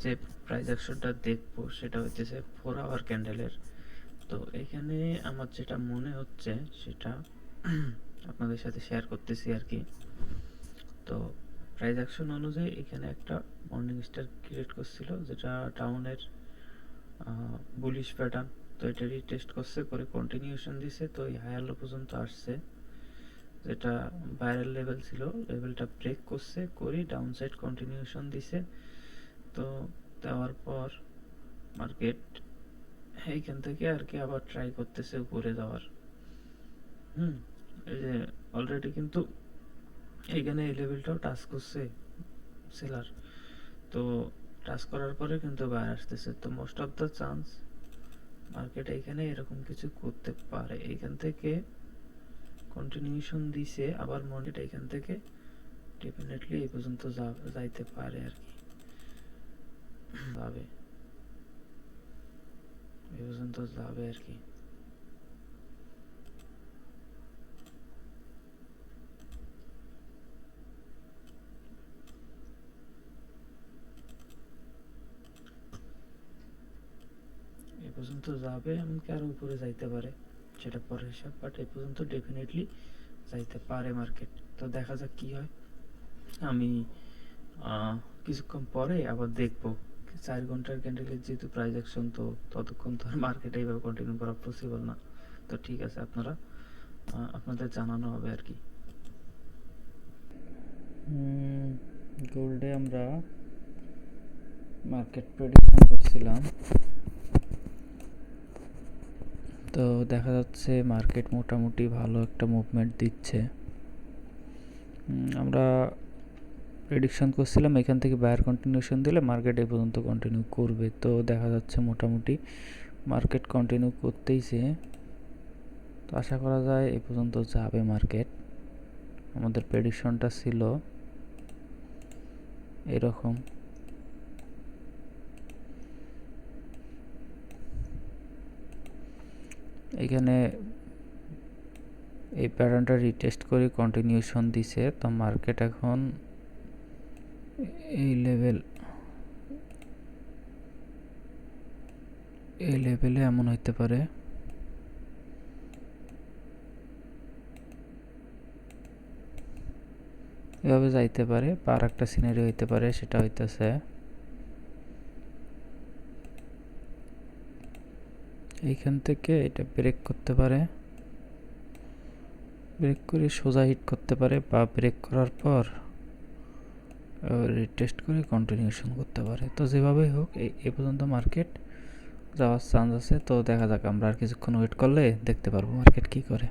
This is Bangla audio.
যে প্রাইস অ্যাকশনটা দেখবো সেটা হচ্ছে 4 আওয়ার ক্যান্ডেলের। তো এখানে আমার যেটা মনে হচ্ছে সেটা আপনাদের সাথে শেয়ার করতেছি আর কি। তো প্রাইস অ্যাকশন অনুযায়ী এখানে একটা মর্নিং স্টার ক্রিয়েট করছিল, যেটা ডাউনের বুলিশ প্যাটার্ন। তো এটা রিটেস্ট করছে, করে কন্টিনিউশন দিছে। তো এই হায়ার লো পর্যন্ত আসছে, যেটা ভাইরাল লেভেল ছিল, লেভেলটা ব্রেক করছে, করে ডাউন সাইড কন্টিনিউশন দিছে। তো দেওয়ার পর মার্কেট এইখান থেকে আর কি আবার ট্রাই করতেছে উপরে যাওয়ার। এই যে অলরেডি কিন্তু এইখানে এই লেভেলটাও টাচ করছে সেলার। তো টাচ করার পরে কিন্তু বায়ার আসতেছে। তো most of the chance market এইখানে এরকম কিছু করতে পারে। এইখান থেকে কন্টিনিউশন দিছে, আবার মার্কেট এইখান থেকে ডেফিনেটলি এই পর্যন্ত যাইতে পারে আর কি, যাবে এই পর্যন্ত যাবে আর কি। এই পর্যন্ত যাবে, এমনকি আরো উপরে যাইতে পারে, সেটা পরে হিসাব। বাট এই পর্যন্ত ডেফিনেটলি যাইতে পারে মার্কেট। তো দেখা যাক কি হয়। আমি কিছুক্ষণ পরে আবার দেখবো। 4 ঘন্টার ক্যান্ডেলের যেহেতু প্রাইস অ্যাকশন, তো ততক্ষণ তো আর মার্কেট এইভাবে কন্টিনিউ করা পসিবল না। তো ঠিক আছে, আপনাদের জানানো হবে আর কি। গোল্ডে আমরা মার্কেট প্রেডিকশন করছিলাম, তো দেখা যাচ্ছে মার্কেট মোটামুটি ভালো একটা মুভমেন্ট দিচ্ছে। আমরা প্রেডিকশন করছিলাম এখান থেকে বায়ার কন্টিনিউশন দিলে মার্কেট এই পর্যন্ত কন্টিনিউ করবে। তো দেখা যাচ্ছে মোটামুটি মার্কেট কন্টিনিউ করতেইছে। তো আশা করা যায় এই পর্যন্ত যাবে মার্কেট। আমাদের প্রেডিকশনটা ছিল এরকম। এখানে এই প্যাটার্নটা রিটেস্ট করে কন্টিনিউশন দিছে। তো মার্কেট এখন এই লেভেলে এমন হইতে পারে, এভাবে যাইতে পারে। আর একটা সিনারি হইতে পারে, সেটা হইতেছে এইখান থেকে এটা ব্রেক করতে পারে, ব্রেক করে সোজা হিট করতে পারে, বা ব্রেক করার পর রিটেস্ট করে কন্টিনিউশন করতে পারে। তো যেভাবেই হোক এই পর্যন্ত মার্কেট যাওয়ার চান্স আছে। তো দেখা যাক, আমরা আর কিছুক্ষণ ওয়েট করলে দেখতে পারবো মার্কেট কি করে।